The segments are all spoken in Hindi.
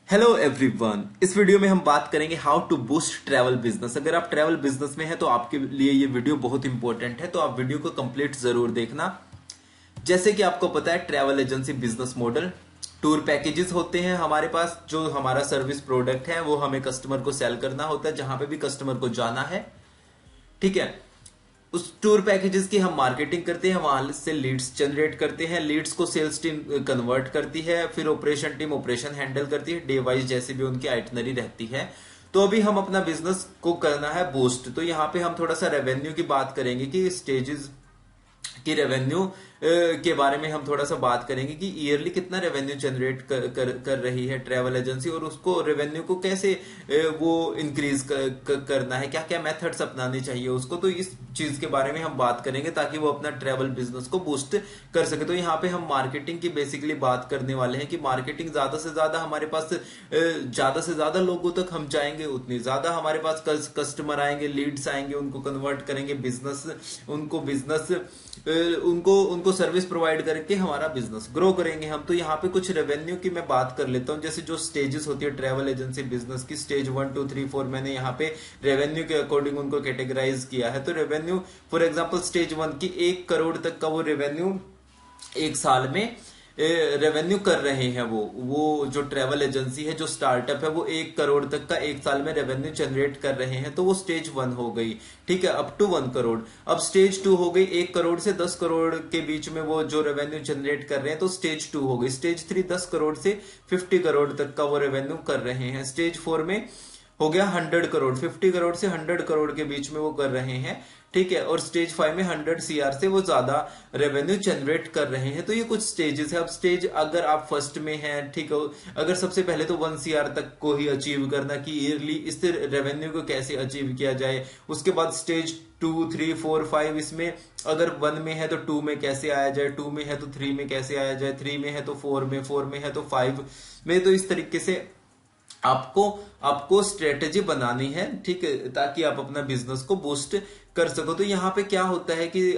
Hello everyone. इस वीडियो में हम बात करेंगे how to boost travel business. अगर आप ट्रैवल बिजनेस में हैं तो आपके लिए ये वीडियो बहुत इंपॉर्टेंट है, तो आप वीडियो को कंप्लीट जरूर देखना। जैसे कि आपको पता है, travel agency business model tour packages होते हैं हमारे पास। जो हमारा सर्विस प्रोडक्ट है वो हमें कस्टमर को सेल करना होता है, जहां पे भी कस्टमर को जाना है। ठीक है, उस टूर पैकेजेस की हम मार्केटिंग करते हैं, वहां से लीड्स जनरेट करते हैं, लीड्स को सेल्स टीम कन्वर्ट करती है, फिर ऑपरेशन टीम ऑपरेशन हैंडल करती है, डे वाइज जैसे भी उनकी आइटनरी रहती है। तो अभी हम अपना बिजनेस को करना है बूस्ट। तो यहाँ पे हम थोड़ा सा रेवेन्यू की बात करेंगे कि स्टेजेस की रेवेन्यू के बारे में हम थोड़ा सा बात करेंगे कि ईयरली कितना रेवेन्यू जनरेट कर रही है ट्रैवल एजेंसी, और उसको रेवेन्यू को कैसे वो इंक्रीज करना है, क्या क्या मेथड्स अपनाने चाहिए उसको। तो इस चीज के बारे में हम बात करेंगे ताकि वो अपना ट्रैवल बिजनेस को बूस्ट कर सके। तो यहाँ पे हम मार्केटिंग की बेसिकली बात करने वाले हैं कि मार्केटिंग ज्यादा से ज्यादा हमारे पास, ज्यादा से ज्यादा लोगों तक हम जाएंगे उतनी ज्यादा हमारे पास कस्टमर आएंगे, लीड्स आएंगे, उनको कन्वर्ट करेंगे बिजनेस, उनको सर्विस प्रोवाइड करके हमारा बिजनेस ग्रो करेंगे हम। तो यहाँ पे कुछ रेवेन्यू की मैं बात कर लेता हूँ। जैसे जो स्टेजेस होती है ट्रैवल एजेंसी बिजनेस की, स्टेज 1 2 3 4, मैंने यहाँ पे रेवेन्यू के अकॉर्डिंग उनको कैटेगराइज किया है। तो रेवेन्यू फॉर एग्जांपल स्टेज 1 की 1 करोड़ तक का वो रेवेन्यू एक साल में रेवेन्यू कर रहे हैं। वो जो ट्रैवल एजेंसी है, जो स्टार्टअप है, वो 1 करोड़ तक का एक साल में रेवेन्यू जनरेट कर रहे हैं। तो वो स्टेज 1 हो गई। ठीक है, अप टू 1 करोड़। अब स्टेज 2 हो गई, 1 करोड़ से 10 करोड़ के बीच में वो जो रेवेन्यू जनरेट कर रहे हैं, तो स्टेज 2 हो गई। स्टेज 3 10 करोड़ से 50 करोड़ तक का वो रेवेन्यू कर रहे हैं। स्टेज 4 में हो गया 100 करोड़, 50 करोड़ से 100 करोड़ के बीच में वो कर रहे हैं। ठीक है, और स्टेज 5 में 100 CR से वो ज्यादा रेवेन्यू जनरेट कर रहे हैं। तो ये कुछ स्टेजेस है। अब स्टेज अगर आप फर्स्ट में हैं, ठीक है, अगर सबसे पहले तो 1 CR तक को ही अचीव करना कि ईयरली इस रेवेन्यू को कैसे अचीव किया जाए। उसके बाद स्टेज 2 3 4 5, इसमें अगर 1 में है तो 2 में कैसे आया जाए, 2 में है तो 3 में कैसे आया जाए, 3 में है तो 4 में, 4 में है तो 5 में। तो इस तरीके से आपको स्ट्रेटेजी बनानी है, ठीक है, ताकि आप अपना बिजनेस को बूस्ट कर सको। तो यहाँ पे क्या होता है कि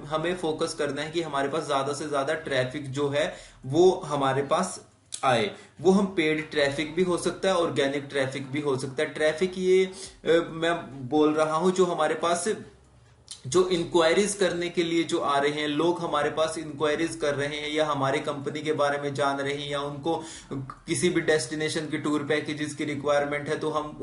हमें फोकस करना है कि हमारे पास ज्यादा से ज्यादा ट्रैफिक जो है वो हमारे पास आए। वो हम पेड ट्रैफिक भी हो सकता है, ऑर्गेनिक ट्रैफिक भी हो सकता है। ट्रैफिक ये मैं बोल रहा हूं जो हमारे पास, जो इंक्वायरीज करने के लिए जो आ रहे हैं लोग, हमारे पास इंक्वायरीज कर रहे हैं या हमारी कंपनी के बारे में जान रहे हैं, या उनको किसी भी डेस्टिनेशन की टूर पैकेजेस की रिक्वायरमेंट है, तो हम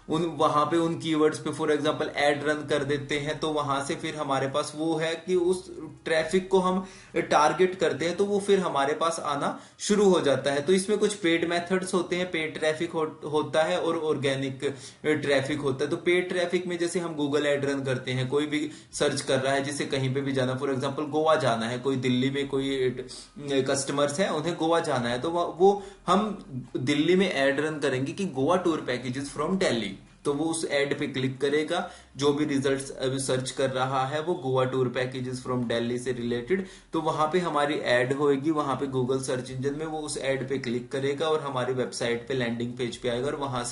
उन वहां पे उन कीवर्ड्स पे फॉर एग्जांपल एड रन कर देते हैं। तो वहां से फिर हमारे पास वो है कि उस ट्रैफिक को हम टारगेट करते हैं, तो वो फिर हमारे पास आना शुरू हो जाता है। तो इसमें कुछ पेड मेथड्स होते हैं, पेड ट्रैफिक होता है और ऑर्गेनिक ट्रैफिक होता है। तो पेड ट्रैफिक में जैसे हम गूगल एड रन करते हैं, कोई भी सर्च कर रहा है जिसे कहीं पे भी जाना, फॉर एग्जांपल गोवा जाना है, कोई दिल्ली में कोई कस्टमर्स है, उन्हें गोवा जाना है, तो वो हम दिल्ली में एड रन करेंगे कि Goa tour packages from Delhi. तो वो उस एड पे क्लिक करेगा, जो भी रिजल्ट्स अभी सर्च कर रहा है वो Goa tour packages from Delhi से रिलेटेड, तो वहां पे हमारी एड होएगी। वहां पे गूगल सर्च इंजन में वो उस एड पे क्लिक करेगा और हमारी वेबसाइट पे लैंडिंग पेज पे आएगा, और वहां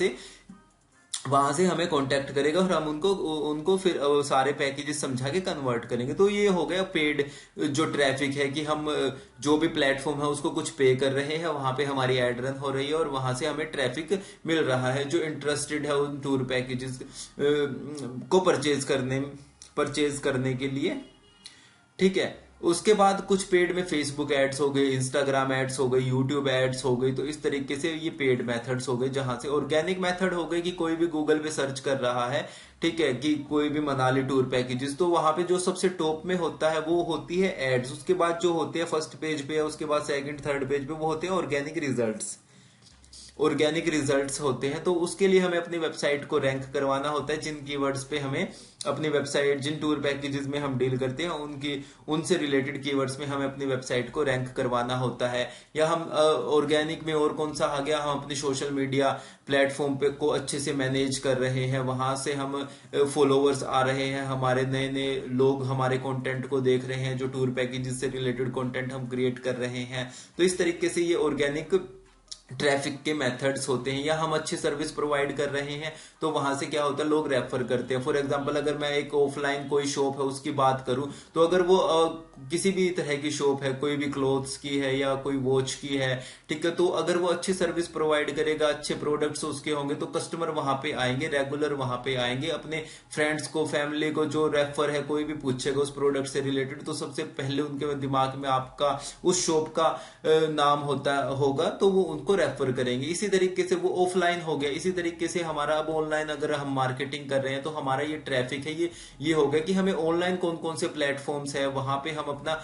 से हमें कांटेक्ट करेगा और हम उनको फिर सारे पैकेजेस समझा के कन्वर्ट करेंगे। तो ये हो गया पेड जो ट्रैफिक है, कि हम जो भी प्लेटफॉर्म है उसको कुछ पे कर रहे हैं, वहां पे हमारी एड रन हो रही है और वहां से हमें ट्रैफिक मिल रहा है जो इंटरेस्टेड है उन टूर पैकेजेस को परचेज करने के लिए। ठीक है, उसके बाद कुछ पेड में फेसबुक एड्स हो गए, इंस्टाग्राम एड्स हो गई, यूट्यूब एड्स हो गई। तो इस तरीके से ये पेड मेथड्स हो गए। जहां से ऑर्गेनिक मेथड हो गई कि कोई भी गूगल पे सर्च कर रहा है, ठीक है, कि कोई भी मनाली टूर पैकेजेस, तो वहां पे जो सबसे टॉप में होता है वो होती है एड्स। उसके बाद जो होते हैं फर्स्ट पेज पे, उसके बाद सेकंड थर्ड पेज पे, वो होते हैं ऑर्गेनिक रिजल्ट्स होते हैं। तो उसके लिए हमें अपनी वेबसाइट को रैंक करवाना होता है। जिन कीवर्ड्स पे हमें अपनी वेबसाइट, जिन टूर पैकेजेस में हम डील करते हैं उनसे रिलेटेड कीवर्ड्स में हमें अपनी वेबसाइट को रैंक करवाना होता है। या हम ऑर्गेनिक में और कौन सा आ गया, हम अपनी सोशल मीडिया प्लेटफॉर्म पे को अच्छे से मैनेज कर रहे हैं, वहां से हम फॉलोअर्स आ रहे हैं, हमारे नए नए लोग हमारे कंटेंट को देख रहे हैं, जो टूर पैकेजेस से रिलेटेड कंटेंट हम क्रिएट कर रहे हैं। तो इस तरीके से ये ऑर्गेनिक ट्रैफिक के मेथड्स होते हैं, या हम अच्छी सर्विस प्रोवाइड कर रहे हैं तो वहां से क्या होता है, लोग रेफर करते हैं। फॉर एग्जांपल अगर मैं एक ऑफलाइन कोई शॉप है उसकी बात करूं, तो अगर वो किसी भी तरह की शॉप है, कोई भी क्लोथ्स की है या कोई वॉच की है, ठीक है, तो अगर वो अच्छी सर्विस प्रोवाइड करेगा, अच्छे प्रोडक्ट्स उसके होंगे, तो कस्टमर वहां पे आएंगे, रेगुलर वहां पे आएंगे। अपने फ्रेंड्स को, फैमिली को जो रेफर है, कोई भी पूछेगा उस प्रोडक्ट से रिलेटेड, तो सबसे पहले उनके दिमाग में आपका उस शॉप का नाम होगा, तो वो उनको रेफर करेंगे। इसी तरीके से वो ऑफलाइन हो गया। इसी तरीके से हमारा अब ऑनलाइन अगर हम मार्केटिंग कर रहे हैं, तो हमारा ये ट्रैफिक है, ये हो गया कि हमें ऑनलाइन कौन कौन से प्लेटफॉर्म्स है, वहां पे हम अपना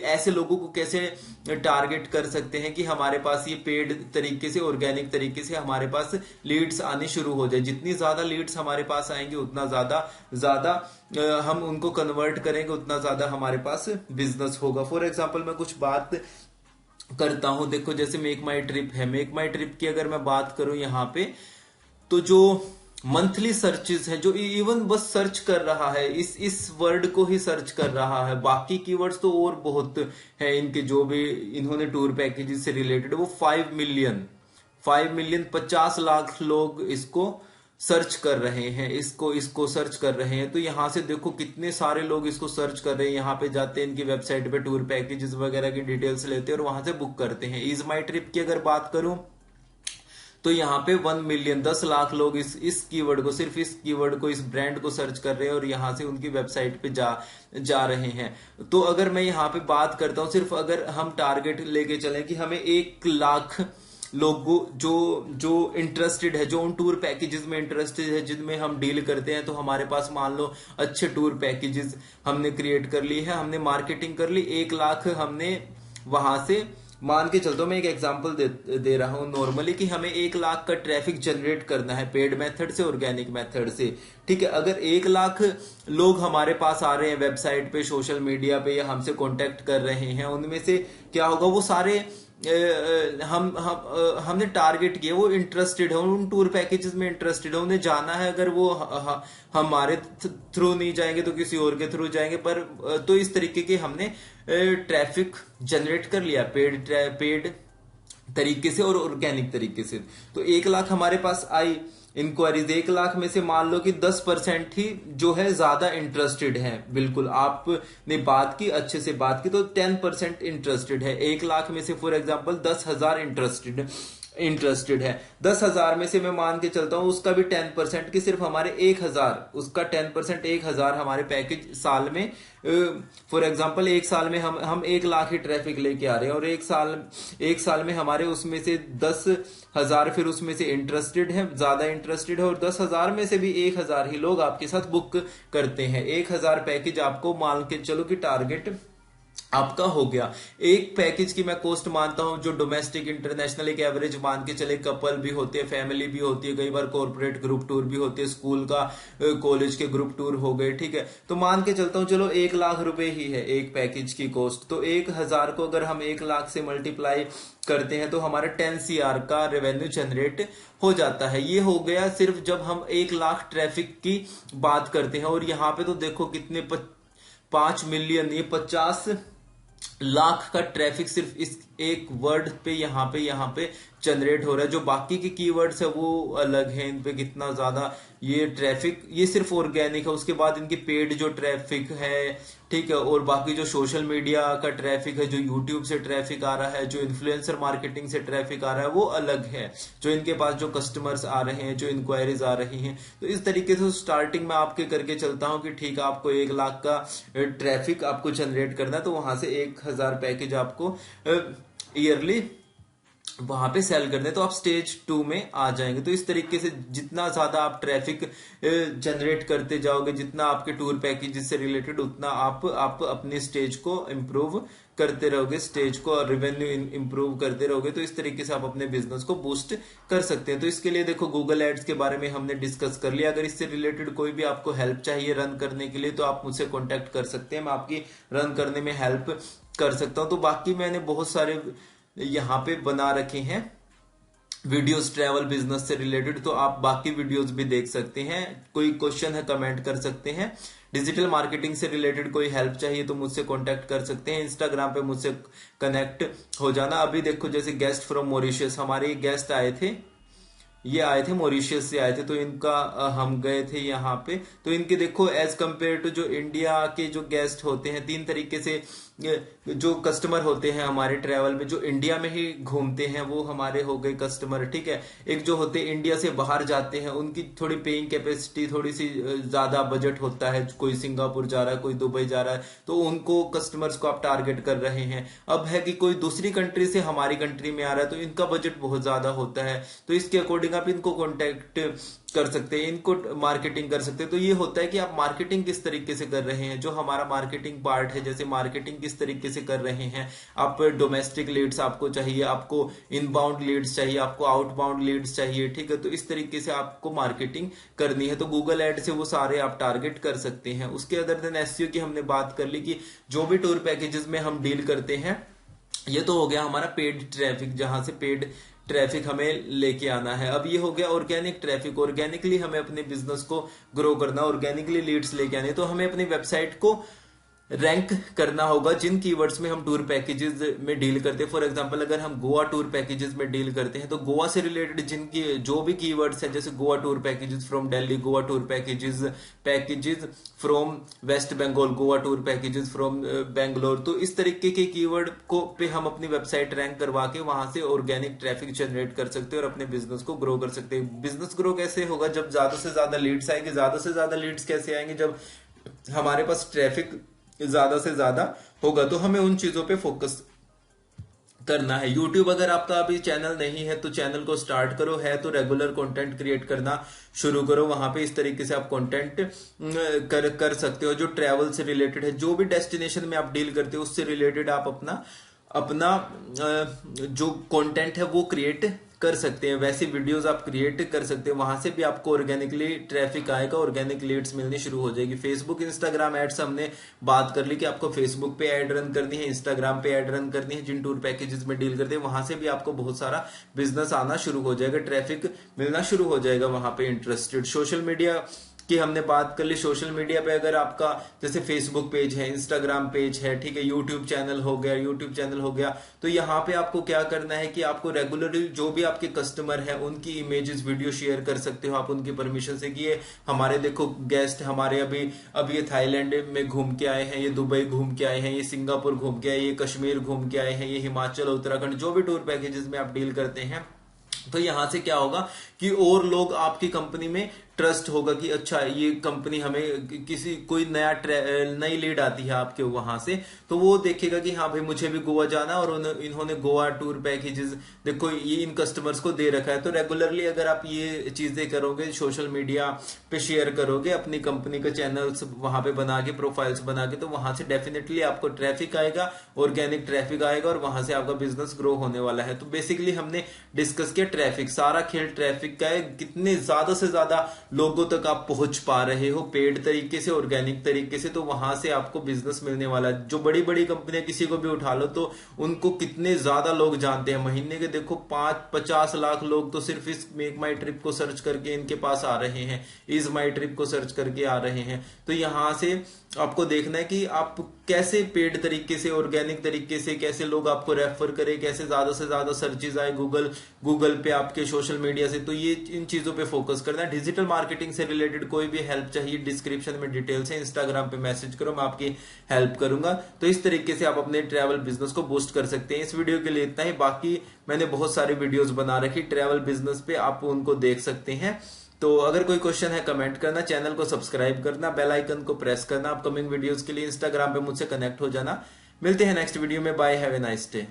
ऐसे लोगों को कैसे टारगेट कर सकते हैं कि हमारे पास ये पेड तरीके से, ऑर्गेनिक तरीके से हमारे पास लीड्स आनी शुरू हो जाए। जितनी ज्यादा लीड्स हमारे पास आएंगे, उतना ज्यादा हम उनको कन्वर्ट करेंगे, उतना ज्यादा हमारे पास बिजनेस होगा। फॉर एग्जाम्पल मैं कुछ बात करता हूं, देखो जैसे मेक माई ट्रिप है, मेक माई ट्रिप की अगर मैं बात करूं यहाँ पे, तो जो मंथली सर्चेस है, जो इवन बस सर्च कर रहा है, इस वर्ड को ही सर्च कर रहा है, बाकी कीवर्ड्स तो और बहुत है इनके, जो भी इन्होंने टूर पैकेजेस से रिलेटेड, वो 5 मिलियन 50 लाख लोग इसको सर्च कर रहे हैं, इसको सर्च कर रहे हैं। तो यहां से देखो कितने सारे लोग इसको सर्च कर रहे हैं, यहाँ पे जाते हैं, इनकी वेबसाइट पे टूर पैकेजेस वगैरह की डिटेल्स लेते हैं और वहां से बुक करते हैं। इज माई ट्रिप की अगर बात करूं, तो यहाँ पे 1 मिलियन 10 लाख लोग इस कीवर्ड को, सिर्फ इस कीवर्ड को, इस ब्रांड को सर्च कर रहे हैं और यहाँ से उनकी वेबसाइट पे जा रहे हैं। तो अगर मैं यहाँ पे बात करता हूँ, सिर्फ अगर हम टारगेट लेके चलें कि हमें 1 लाख लोगों जो इंटरेस्टेड है, जो उन टूर पैकेजेस में इंटरेस्टेड है जिनमें हम डील करते हैं, तो हमारे पास मान लो अच्छे टूर पैकेजेस हमने क्रिएट कर ली है, हमने मार्केटिंग कर ली, 1 लाख हमने वहां से, मान के चलता हूं, मैं एक एग्जांपल दे रहा हूं नॉर्मली, कि हमें 1 लाख का ट्रैफिक जनरेट करना है, पेड मेथड से, ऑर्गेनिक मेथड से, ठीक है। अगर 1 लाख लोग हमारे पास आ रहे हैं वेबसाइट पे, सोशल मीडिया पे, या हमसे कांटेक्ट कर रहे हैं, उनमें से क्या होगा, वो सारे हमने टारगेट किया, वो इंटरेस्टेड है, उन टूर पैकेजेस में इंटरेस्टेड है, उन्हें जाना है। अगर वो हमारे थ्रू नहीं जाएंगे तो किसी और के थ्रू जाएंगे, पर तो इस तरीके के हमने ट्रैफिक जनरेट कर लिया, पेड तरीके से और ऑर्गेनिक तरीके से। तो 1 लाख हमारे पास आई इंक्वायरीज, 1 लाख में से मान लो कि 10% ही जो है ज्यादा इंटरेस्टेड है, बिल्कुल आपने बात की, अच्छे से बात की, तो 10% इंटरेस्टेड है। 1 लाख में से फॉर एग्जांपल 10,000 इंटरेस्टेड है। 10,000 में से मैं मान के चलता हूं उसका भी 10% की, सिर्फ हमारे 1,000, उसका 10% 1,000 हमारे पैकेज साल में, फॉर एग्जांपल 1 साल में हम 1 लाख ही ट्रैफिक लेके आ रहे हैं, और 1 साल में हमारे उसमें से 10,000 फिर उसमें से इंटरेस्टेड है, ज्यादा इंटरेस्टेड है, और 10,000 में से भी 1,000 ही लोग आपके साथ बुक करते हैं। 1,000 पैकेज आपको मान के चलो कि टारगेट आपका हो गया। एक पैकेज की मैं कॉस्ट मानता हूं, जो डोमेस्टिक इंटरनेशनल एक एवरेज मान के चले, कपल भी होते हैं, फैमिली भी होती है, कई बार कॉर्पोरेट ग्रुप टूर भी होते हैं, स्कूल का, कॉलेज के ग्रुप टूर हो गए, ठीक है। तो मान के चलता हूं चलो 1 लाख रुपए ही है एक पैकेज की कॉस्ट, तो 1,000 को अगर हम 1 लाख से मल्टीप्लाई करते हैं तो हमारा 10 CR का रेवेन्यू जनरेट हो जाता है। ये हो गया सिर्फ जब हम 1 लाख ट्रैफिक की बात करते हैं। और यहाँ पे तो देखो कितने 5 मिलियन, ये 50 लाख का ट्रैफिक सिर्फ इस एक वर्ड पे यहाँ पे जनरेट हो रहा है। जो बाकी के कीवर्ड्स है वो अलग है, इन पे कितना ज्यादा ये ट्रैफिक, ये सिर्फ ऑर्गेनिक है। उसके बाद इनकी पेड जो ट्रैफिक है, ठीक है, और बाकी जो सोशल मीडिया का ट्रैफिक है, जो यूट्यूब से ट्रैफिक आ रहा है, जो इन्फ्लुएंसर मार्केटिंग से ट्रैफिक आ रहा है, वो अलग है। जो इनके पास जो कस्टमर्स आ रहे हैं, जो इंक्वायरीज आ रही हैं, तो इस तरीके से स्टार्टिंग में आपके करके चलता हूं कि ठीक है, आपको 1 लाख का ट्रैफिक आपको जनरेट करना है, तो वहां से 1,000 पैकेज आपको ईयरली वहां पे सेल करने, तो आप स्टेज 2 में आ जाएंगे। तो इस तरीके से जितना ज्यादा आप ट्रैफिक जनरेट करते जाओगे, जितना आपके टूर पैकेज से रिलेटेड, उतना आप अपने स्टेज को इम्प्रूव करते रहोगे, स्टेज को और रेवेन्यू इम्प्रूव करते रहोगे। तो इस तरीके से आप अपने बिजनेस को बूस्ट कर सकते हैं। तो इसके लिए देखो गूगल एड्स के बारे में हमने डिस्कस कर लिया। अगर इससे रिलेटेड कोई भी आपको हेल्प चाहिए रन करने के लिए, तो आप मुझसे कॉन्टेक्ट कर सकते हैं, मैं आपकी रन करने में हेल्प कर सकता हूं। तो बाकी मैंने बहुत सारे यहाँ पे बना रखे हैं वीडियोस ट्रैवल बिजनेस से रिलेटेड, तो आप बाकी वीडियोस भी देख सकते हैं। कोई क्वेश्चन है कमेंट कर सकते हैं, डिजिटल मार्केटिंग से रिलेटेड कोई हेल्प चाहिए तो मुझसे कांटेक्ट कर सकते हैं, इंस्टाग्राम पे मुझसे कनेक्ट हो जाना। अभी देखो जैसे गेस्ट फ्रॉम मॉरिशस, हमारे गेस्ट आए थे, ये आए थे मॉरिशस से आए थे, तो इनका हम गए थे यहाँ पे। तो इनके देखो एज कंपेयर टू जो इंडिया के जो गेस्ट होते हैं, 3 तरीके से जो कस्टमर होते हैं हमारे ट्रेवल में, जो इंडिया में ही घूमते हैं वो हमारे हो गए कस्टमर, ठीक है। एक जो होते हैं इंडिया से बाहर जाते हैं, उनकी थोड़ी पेइंग कैपेसिटी थोड़ी सी ज्यादा बजट होता है, कोई सिंगापुर जा रहा है, कोई दुबई जा रहा है, तो उनको कस्टमर्स को आप टारगेट कर रहे हैं। अब है कि कोई दूसरी कंट्री से हमारी कंट्री में आ रहा है, तो इनका बजट बहुत ज्यादा होता है, तो इसके अकॉर्डिंग आप इनको कॉन्टेक्ट कर सकते हैं, इनको मार्केटिंग कर सकते हैं। तो ये होता है कि आप मार्केटिंग किस तरीके से कर रहे हैं, जो हमारा मार्केटिंग पार्ट है, जैसे मार्केटिंग किस तरीके से कर रहे हैं आप। डोमेस्टिक लीड्स आपको चाहिए, आपको इनबाउंड लीड्स चाहिए, आपको आउटबाउंड लीड्स चाहिए, ठीक है। तो इस तरीके से आपको मार्केटिंग करनी है, तो गूगल एड से वो सारे आप टारगेट कर सकते हैं। उसके अदर देन एसईओ की हमने बात कर ली कि जो भी टूर पैकेजेस में हम डील करते हैं, ये तो हो गया हमारा पेड ट्रैफिक, जहां से पेड ट्रैफिक हमें लेके आना है। अब ये हो गया ऑर्गेनिक ट्रैफिक, ऑर्गेनिकली हमें अपने बिजनेस को ग्रो करना, ऑर्गेनिकली लीड्स लेके आने। तो हमें अपनी वेबसाइट को रैंक करना होगा जिन कीवर्ड्स में हम टूर पैकेजेस में डील करते हैं। फॉर एग्जांपल अगर हम गोवा टूर पैकेजेस में डील करते हैं, तो गोवा से रिलेटेड जिनकी जो भी कीवर्ड्स हैं, जैसे Goa tour packages from Delhi, Goa tour packages from West Bengal, Goa tour packages from Bangalore, तो इस तरीके के कीवर्ड को पे हम अपनी वेबसाइट रैंक करवा के वहां से ऑर्गेनिक ट्रैफिक जनरेट कर सकते हैं और अपने बिजनेस को ग्रो कर सकते हैं। बिजनेस ग्रो कैसे होगा? जब ज्यादा से ज्यादा लीड्स आएंगे। ज्यादा से ज्यादा लीड्स कैसे आएंगे? जब हमारे पास ट्रैफिक ज्यादा से ज्यादा होगा। तो हमें उन चीजों पे फोकस करना है। यूट्यूब अगर आपका अभी चैनल नहीं है तो चैनल को स्टार्ट करो, है तो रेगुलर कंटेंट क्रिएट करना शुरू करो। वहां पे इस तरीके से आप कंटेंट कर सकते हो जो ट्रैवल से रिलेटेड है, जो भी डेस्टिनेशन में आप डील करते हो उससे रिलेटेड आप अपना जो कंटेंट है वो क्रिएट कर सकते हैं। वैसी वीडियोस आप क्रिएट कर सकते हैं, वहां से भी आपको ऑर्गेनिकली ट्रैफिक आएगा, ऑर्गेनिक लीड्स मिलनी शुरू हो जाएगी। फेसबुक इंस्टाग्राम एड्स हमने बात कर ली कि आपको फेसबुक पे ऐड रन करनी है, इंस्टाग्राम पे ऐड रन करनी है। जिन टूर पैकेजेस में डील करते हैं वहां से भी आपको बहुत सारा बिजनेस आना शुरू हो जाएगा, ट्रैफिक मिलना शुरू हो जाएगा वहां पे इंटरेस्टेड। सोशल मीडिया की हमने बात कर ली। सोशल मीडिया पे अगर आपका जैसे फेसबुक पेज है, इंस्टाग्राम पेज है, ठीक है, यूट्यूब चैनल हो गया, तो यहाँ पे आपको क्या करना है कि आपको रेगुलरली जो भी आपके कस्टमर है उनकी इमेजेस वीडियो शेयर कर सकते हो आप उनकी परमिशन से कि ये हमारे देखो गेस्ट हमारे अभी ये थाईलैंड में घूम के आए हैं, ये दुबई घूम के आए हैं, ये सिंगापुर घूम के आए, ये कश्मीर घूम के आए हैं, ये हिमाचल, उत्तराखंड, जो भी टूर पैकेजेस में आप डील करते हैं। तो यहां से क्या होगा कि और लोग आपकी कंपनी में ट्रस्ट होगा कि अच्छा ये कंपनी हमें कोई नई लीड आती है आपके वहां से, तो वो देखेगा कि हाँ भाई मुझे भी गोवा जाना और इन्होंने गोवा टूर पैकेजेस देखो ये इन कस्टमर्स को दे रखा है। तो रेगुलरली अगर आप ये चीजें करोगे, सोशल मीडिया पे शेयर करोगे, अपनी कंपनी का चैनल्स वहां पे बना के, प्रोफाइल्स बना के, तो वहां से डेफिनेटली आपको ट्रैफिक आएगा, ऑर्गेनिक ट्रैफिक आएगा और वहां से आपका बिजनेस ग्रो होने वाला है। तो बेसिकली हमने डिस्कस किया ट्रैफिक, सारा खेल ट्रैफिक का है, कितने ज्यादा से ज्यादा लोगों तक आप पहुंच पा रहे हो पेड तरीके से, ऑर्गेनिक तरीके से, तो वहां से आपको बिजनेस मिलने वाला है। जो बड़ी बड़ी कंपनियां किसी को भी उठा लो तो उनको कितने ज्यादा लोग जानते हैं, महीने के देखो 50 लाख लोग तो सिर्फ इस मेक माई ट्रिप को सर्च करके इनके पास आ रहे हैं, इज माई ट्रिप को सर्च करके आ रहे हैं। तो यहां से आपको देखना है कि आप कैसे पेड तरीके से, ऑर्गेनिक तरीके से कैसे लोग आपको रेफर करें, कैसे ज्यादा से ज्यादा सर्चेज आए गूगल पे आपके सोशल मीडिया से। तो ये इन चीजों पे फोकस करना है। डिजिटल मार्केटिंग से रिलेटेड कोई भी हेल्प चाहिए, डिस्क्रिप्शन में डिटेल्स है, इंस्टाग्राम पे मैसेज करो, मैं आपकी हेल्प करूंगा। तो इस तरीके से आप अपने ट्रैवल बिजनेस को बूस्ट कर सकते हैं। इस वीडियो के लिए इतना ही, बाकी मैंने बहुत सारी वीडियोस बना रखी ट्रैवल बिजनेस पे, आप उनको देख सकते हैं। तो अगर कोई क्वेश्चन है कमेंट करना, चैनल को सब्सक्राइब करना, बेल आइकन को प्रेस करना। अपकमिंग वीडियोस के लिए इंस्टाग्राम पे मुझसे कनेक्ट हो जाना। मिलते हैं नेक्स्ट वीडियो में। Bye, have a nice day.